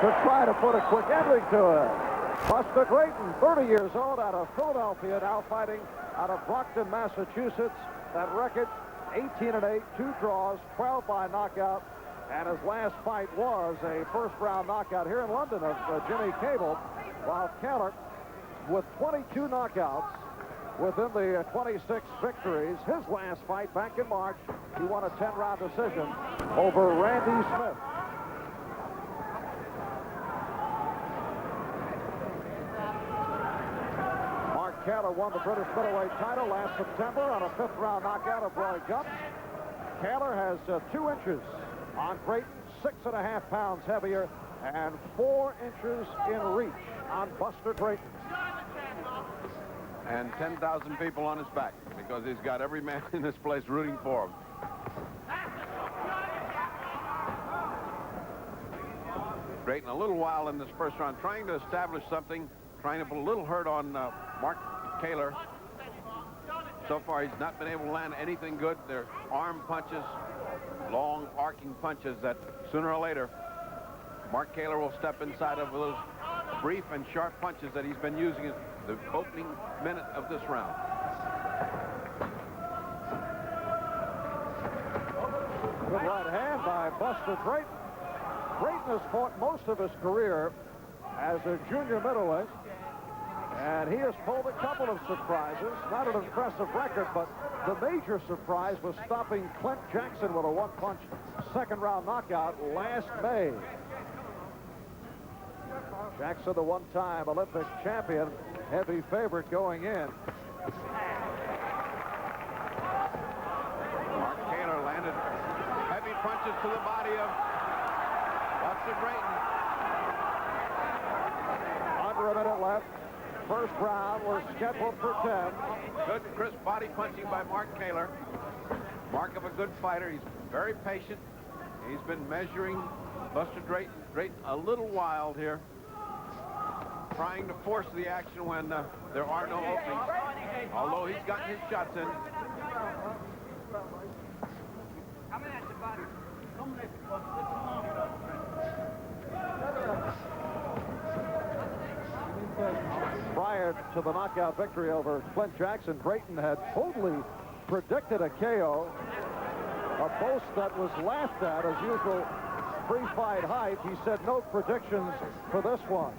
to try to put a quick ending to it. Buster Drayton, 30 years old, out of Philadelphia, now fighting out of Brockton, Massachusetts. That record, 18-8, 2 draws, 12 by knockout. And his last fight was a first-round knockout here in London of Jimmy Cable, while Kaylor, with 22 knockouts within the 26 victories, his last fight back in March, he won a 10-round decision over Randy Smith. Kaylor won the British middleweight title last September on a 5th-round knockout of Roy Gupp. Kaylor has 2 inches on Drayton, 6.5 pounds heavier, and 4 inches in reach on Buster Drayton. And 10,000 people on his back, because he's got every man in this place rooting for him. Drayton a little while in this first round, trying to establish something, trying to put a little hurt on Mark Kaylor. So far, he's not been able to land anything good. They're arm punches, long arcing punches that sooner or later, Mark Kaylor will step inside of those brief and sharp punches that he's been using in the opening minute of this round. Good right hand by Buster Drayton. Drayton has fought most of his career as a junior middleweight, and he has pulled a couple of surprises. Not an impressive record, but the major surprise was stopping Clint Jackson with a 1-punch second-round knockout last May. Jackson, the one-time Olympic champion, heavy favorite going in. Mark Kaylor landed heavy punches to the body of Buster Drayton. Under a minute left. First round was scheduled for 10. Good, crisp body punching by Mark Kaylor. Mark of a good fighter. He's very patient. He's been measuring Buster Drayton. Drayton a little wild here, trying to force the action when there are no openings, although he's gotten his shots in. Prior to the knockout victory over Clint Jackson, Drayton had totally predicted a KO, a boast that was laughed at as usual pre-fight hype. He said no predictions for this one.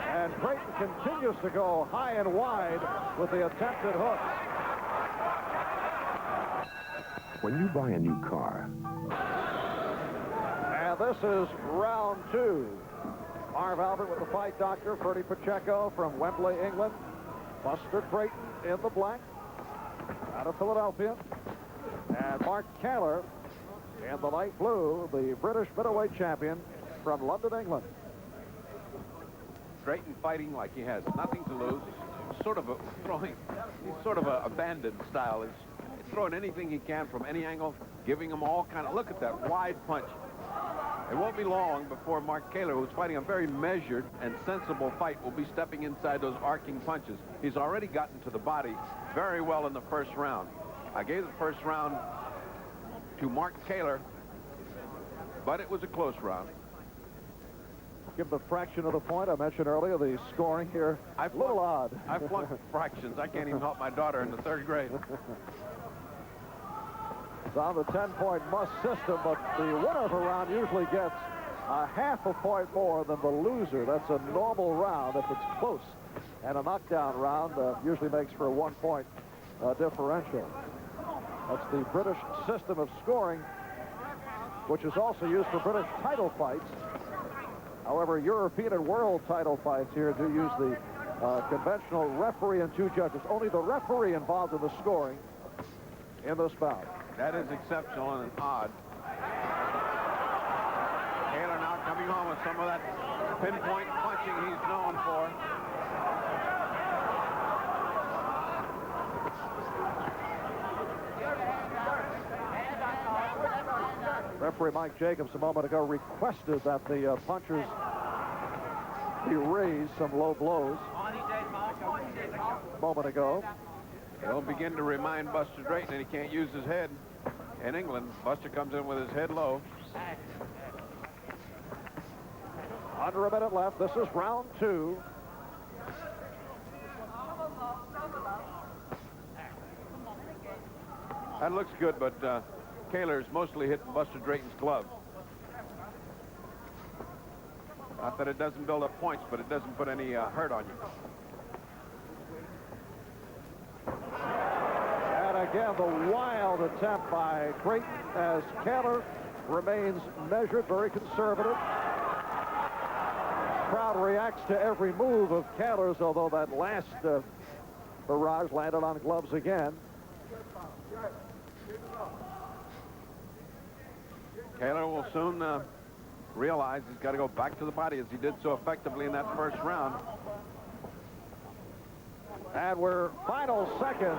And Drayton continues to go high and wide with the attempted hook. When you buy a new car. And this is round 2. Marv Albert with the fight doctor, Ferdy Pacheco from Wembley, England. Buster Drayton in the black out of Philadelphia. And Mark Kaylor in the light blue, the British middleweight champion from London, England. Drayton fighting like he has nothing to lose. He's sort of a abandoned style. He's throwing anything he can from any angle, giving them all kind of, look at that wide punch. It won't be long before Mark Kaylor, who's fighting a very measured and sensible fight, will be stepping inside those arcing punches. He's already gotten to the body very well in the first round. I gave the first round to Mark Kaylor, but it was a close round. Give the fraction of the point I mentioned earlier. The scoring here, a little odd. I flunked fractions. I can't even help my daughter in the 3rd grade. It's on the 10-point must system, but the winner of a round usually gets a half a point more than the loser. That's a normal round if it's close. And a knockdown round usually makes for a 1-point differential. That's the British system of scoring, which is also used for British title fights. However, European and world title fights here do use the conventional referee and 2 judges. Only the referee involved in the scoring in this bout. That is exceptional and odd. Kaylor now coming on with some of that pinpoint punching he's known for. Referee Mike Jacobs a moment ago requested that the punchers be raised, some low blows a moment ago. He'll begin to remind Buster Drayton that he can't use his head. In England, Buster comes in with his head low. Under a minute left. This is round 2. That looks good, but Kaylor's mostly hitting Buster Drayton's glove. Not that it doesn't build up points, but it doesn't put any hurt on you. And again, the wild attempt by Drayton as Kaylor remains measured, very conservative. Crowd reacts to every move of Kaylor's, although that last barrage landed on gloves again. Kaylor will soon realize he's got to go back to the body as he did so effectively in that first round. And we're final seconds.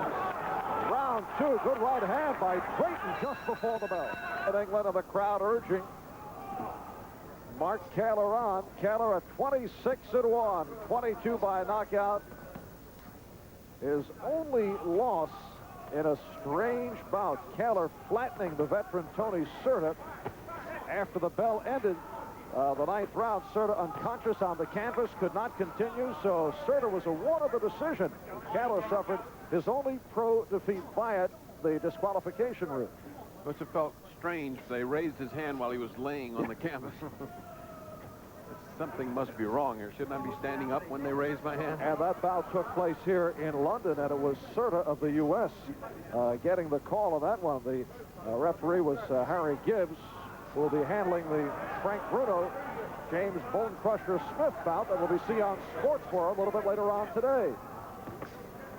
Round 2. Good right hand by Drayton just before the bell. And England and the crowd urging Mark Kaylor on. Kaylor at 26-1, 22 by knockout. His only loss in a strange bout. Kaylor flattening the veteran Tony Serta. After the bell ended the 9th round, Serta unconscious on the canvas, could not continue, so Serta was awarded the decision. Kaylor suffered his only pro defeat via the disqualification route. Must have felt strange. They raised his hand while he was laying on the canvas. Something must be wrong here. Shouldn't I be standing up when they raise my hand? And that bout took place here in London, and it was Serta of the U.S. Getting the call on that one. The referee was Harry Gibbs, who will be handling the Frank Bruno, James Bone Crusher Smith bout that will be seen on Sports Forum a little bit later on today.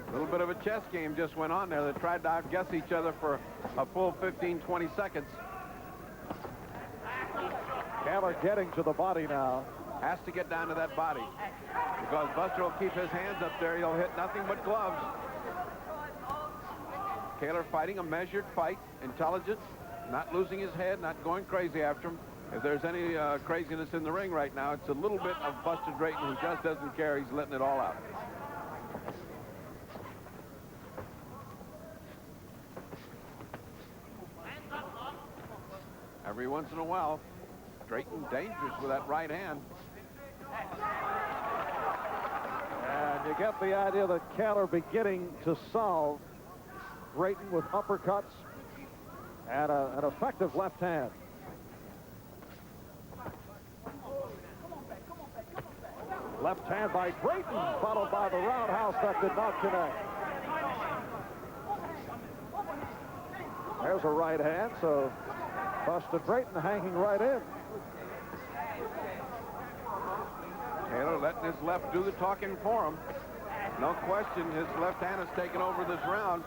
A little bit of a chess game just went on there. They tried to outguess each other for a full 15, 20 seconds. Kaylor getting to the body now. Has to get down to that body because Buster will keep his hands up there. He'll hit nothing but gloves. Kaylor fighting a measured fight, intelligent, not losing his head, not going crazy after him. If there's any craziness in the ring right now, it's a little bit of Buster Drayton, who just doesn't care. He's letting it all out. Every once in a while, Drayton dangerous with that right hand. And you get the idea that Kaylor beginning to solve Drayton with uppercuts and an effective left hand. Left hand by Drayton, followed by the roundhouse that did not connect. There's a right hand, so Buster Drayton hanging right in. Kaylor letting his left do the talking for him. No question, his left hand has taken over this round.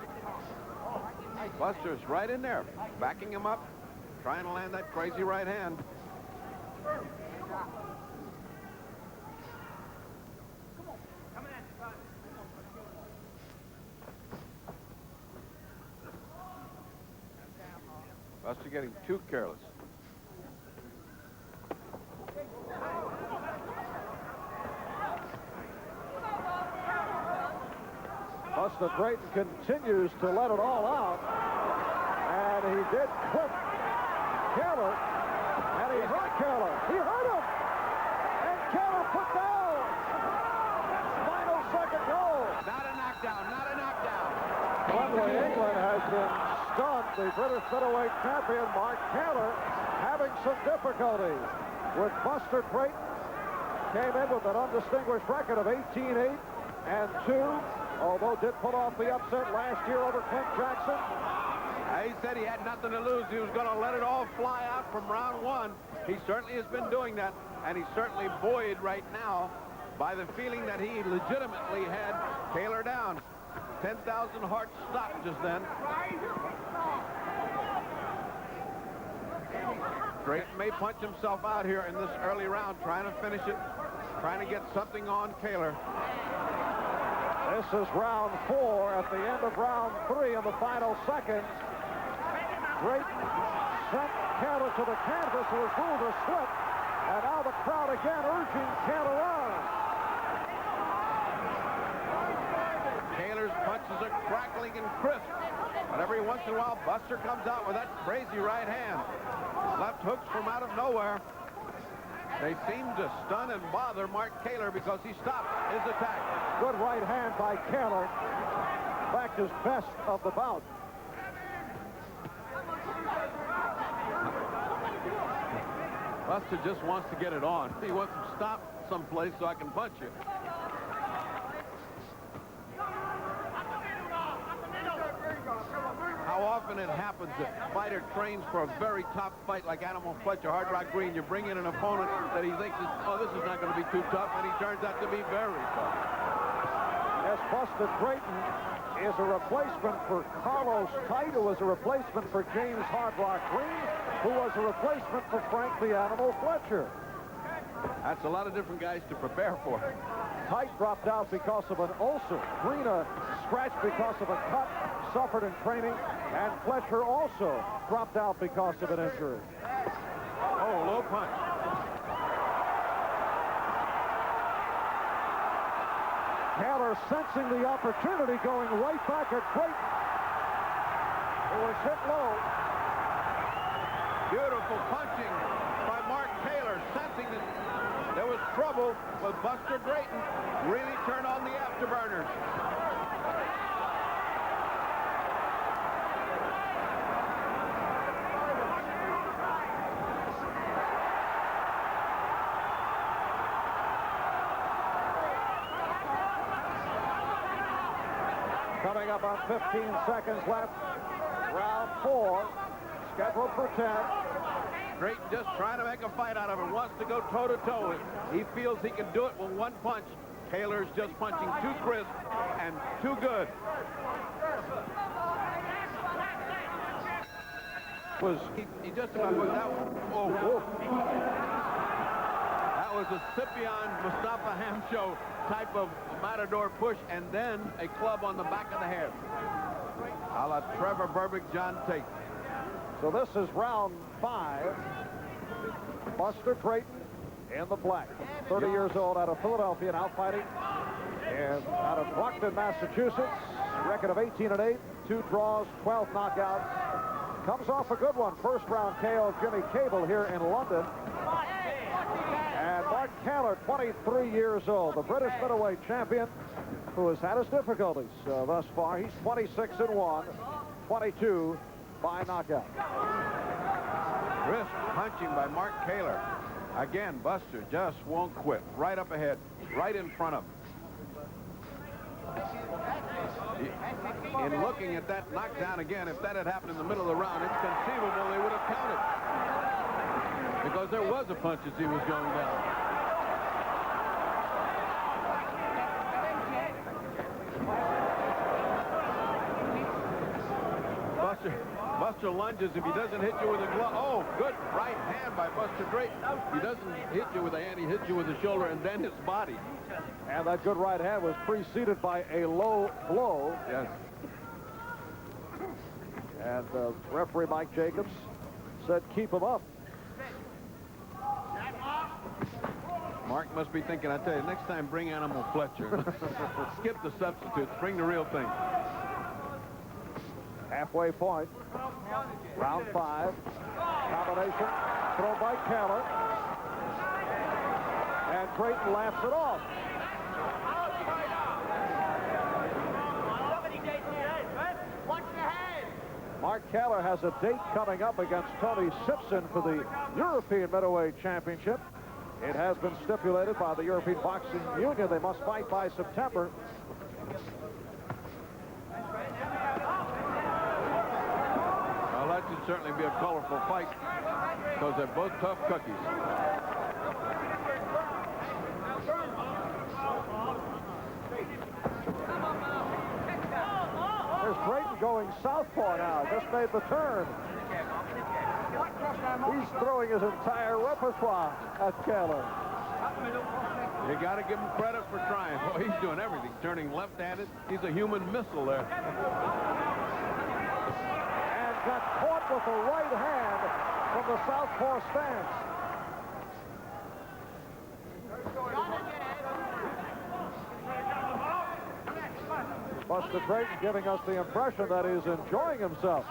Buster's right in there, backing him up, trying to land that crazy right hand. Buster getting too careless. Buster Drayton continues to let it all out. And he did clip Kaylor. And he hurt Kaylor. He hurt him. And Kaylor put down. Final second goal. Not a knockdown, not a knockdown. Wembley, England has been stunned. The British middleweight champion, Mark Kaylor, having some difficulty with Buster Drayton. Came in with an undistinguished record of 18-8 and 2. Although did pull off the upset last year over Clint Jackson. He said he had nothing to lose. He was going to let it all fly out from round 1. He certainly has been doing that, and he's certainly buoyed right now by the feeling that he legitimately had Kaylor down. 10,000 hearts stopped just then. Drayton may punch himself out here in this early round, trying to finish it, trying to get something on Kaylor. This is round 4 at the end of round 3 in the final seconds. Drayton sent Kaylor to the canvas. It was ruled a slip. And now the crowd again urging Kaylor on. Kaylor's punches are crackling and crisp. But every once in a while, Buster comes out with that crazy right hand. Left hooks from out of nowhere. They seem to stun and bother Mark Kaylor because he stopped his attack. Good right hand by Kaylor. Back his best of the bout. Buster just wants to get it on. He wants to stop someplace so I can punch you. How often it happens that a fighter trains for a very tough fight like Animal Fletcher, Hard Rock Green. You bring in an opponent that he thinks, oh, this is not going to be too tough, and he turns out to be very tough. Yes, Buster Drayton is a replacement for Carlos Kite, who was a replacement for James Hard Rock Green, who was a replacement for Frank the Animal Fletcher. That's a lot of different guys to prepare for. Kite dropped out because of an ulcer. Green a scratch because of a cut suffered in training, and Fletcher also dropped out because of an injury. Oh, low punch. Kaylor sensing the opportunity, going right back at Drayton. It was hit low. Beautiful punching by Mark Kaylor, sensing that there was trouble with Buster Drayton. Really turned on the afterburners. Coming up on 15 seconds left. Round 4, scheduled for 10. Drayton just trying to make a fight out of it, wants to go toe-to-toe. He feels he can do it with one punch. Kaylor's just punching too crisp and too good. He just about put that one. Oh. That was a Scipion Mustafa Hamsho type of matador push, and then a club on the back of the head. A la Trevor Berbick, John Tate. So this is round 5. Buster Drayton in the black. 30 years old, out of Philadelphia, now fighting out of Brockton, Massachusetts. Record of 18-8, 2 draws, 12 knockouts. Comes off a good one. First round KO of Jimmy Cable here in London. And Mark Kaylor, 23 years old, the British middleweight champion, who has had his difficulties thus far. He's 26-1, 22 by knockout. Crisp punching by Mark Kaylor. Again, Buster just won't quit. Right up ahead, right in front of him. In looking at that knockdown again, if that had happened in the middle of the round, it's conceivable they would have counted. Because there was a punch as he was going down. Buster lunges. If he doesn't hit you with a glove. Oh, good right hand by Buster Drayton. He doesn't hit you with a hand. He hits you with the shoulder and then his body. And that good right hand was preceded by a low blow. Yes. And referee Mike Jacobs said keep him up. Mark must be thinking, I tell you, next time bring Animal Fletcher. Skip the substitutes. Bring the real thing. Halfway point. Round 5. Combination thrown by Kaylor. And Drayton laughs it off. Mark Kaylor has a date coming up against Tony Simpson for the European Middleweight Championship. It has been stipulated by the European Boxing Union they must fight by September. Well, that should certainly be a colorful fight because they're both tough cookies. There's Drayton going southpaw now. Just made the turn. He's throwing his entire repertoire at Kaylor. You got to give him credit for trying. Oh, he's doing everything. Turning left-handed. He's a human missile there. And got caught with a right hand from the southpaw stance. Buster Drayton giving us the impression that he's enjoying himself.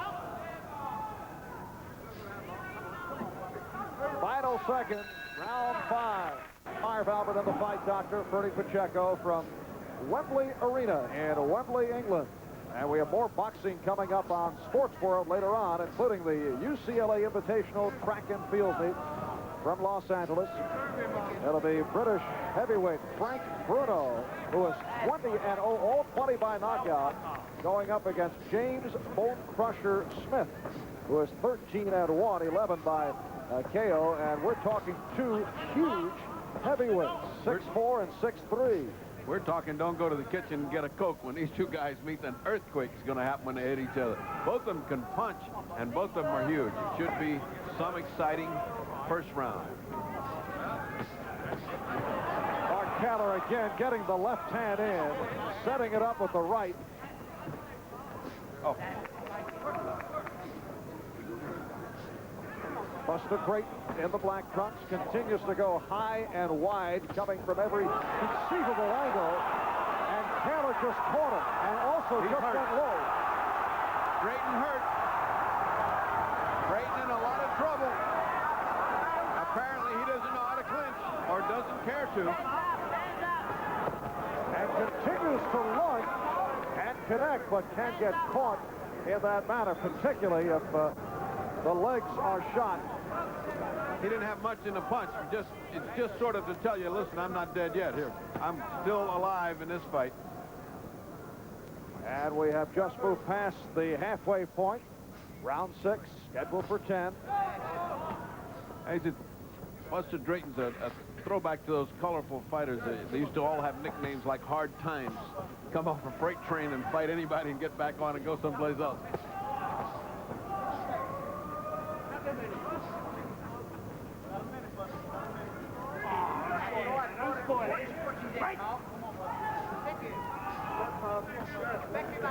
Final seconds, round 5. Marv Albert in the fight, Dr. Bernie Pacheco from Wembley Arena in Wembley, England. And we have more boxing coming up on Sports World later on, including the UCLA Invitational Track and Field Meet from Los Angeles. It'll be British heavyweight Frank Bruno, who is 20-0, all 20 by knockout, going up against James Bone Crusher Smith, who is 13-1, 11 by KO. And we're talking two huge heavyweights, 6'4" and 6'3". We're talking don't go to the kitchen and get a Coke. When these two guys meet, an earthquake is going to happen when they hit each other. Both of them can punch, and both of them are huge. It should be some exciting first round. Mark Kaylor again getting the left hand in, setting it up with the right. Oh. Buster Drayton in the black trunks continues to go high and wide, coming from every conceivable angle. And Kaylor just caught him and also just went low. Drayton hurt. Drayton in a lot of trouble. Apparently he doesn't know how to clinch or doesn't care to. And continues to lunge and connect, but can't get caught in that manner, particularly if the legs are shot. He didn't have much in the punch. It's just sort of to tell you, listen, I'm not dead yet. Here, I'm still alive in this fight. And we have just moved past the halfway point. Round 6, scheduled for 10. Hey, Buster Drayton's a throwback to those colorful fighters. They used to all have nicknames like Hard Times. Come off a freight train and fight anybody and get back on and go someplace else.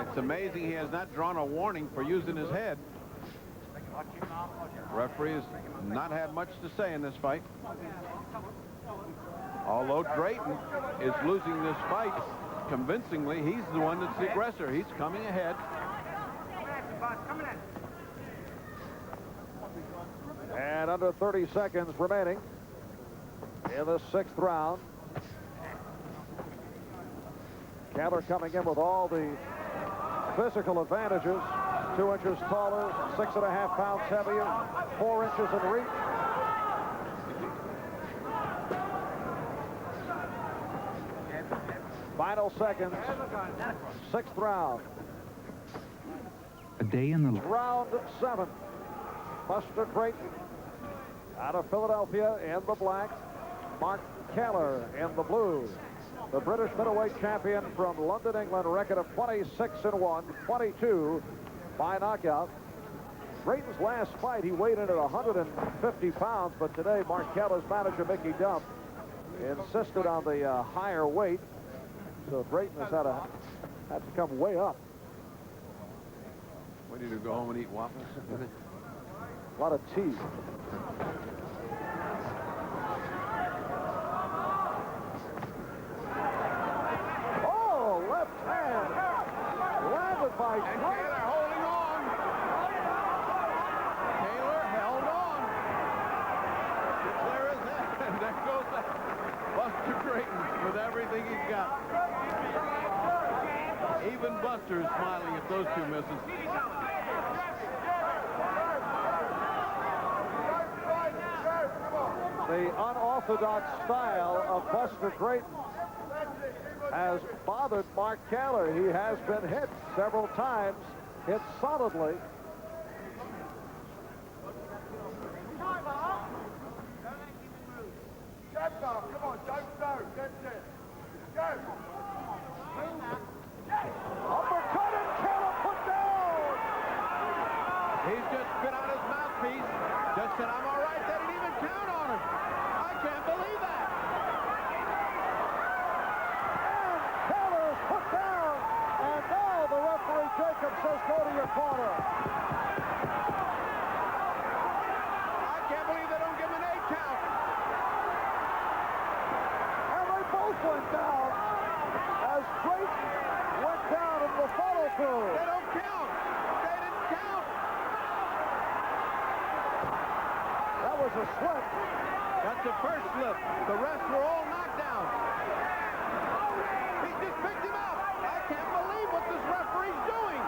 It's amazing he has not drawn a warning for using his head. Referee has not had much to say in this fight. Although Drayton is losing this fight convincingly, he's the one that's the aggressor. He's coming ahead. And under 30 seconds remaining in the 6th round. Kaylor coming in with all the physical advantages. 2 inches taller, 6.5 pounds heavier, 4 inches in reach. Final seconds, 6th round. A day in the Round 7. Buster Drayton out of Philadelphia in the black. Mark Kaylor in the blue. The British middleweight champion from London, England, record of 26-1, 22 by knockout. Drayton's last fight, he weighed in at 150 pounds, but today Mark Kaylor's manager, Mickey Duff, insisted on the higher weight. So Drayton has had to come way up. Ready to go home and eat waffles? A lot of tea. Oh, left hand landed by And Kaylor holding on. Kaylor held on. There is that, and there goes that. Buster Drayton with everything he's got. Even Buster is smiling at those two misses. The unorthodox style of Buster Drayton has bothered Mark Kaylor. He has been hit several times, hit solidly. Come on, don't go. That's it. Go. Uppercut and Kaylor put down. He's just spit out his mouthpiece. Just said, I'm all right. They didn't even count on him. I can't believe that. And Kaylor is put down. And now the referee Jacob says go to your corner. I can't believe they don't give him an 8 count. And they both went down as Drayton went down in the follow-through. They don't count. They didn't count. That was a slip. That's the first slip. The rest were all knockdowns. He just picked him up. I can't believe what this referee's doing.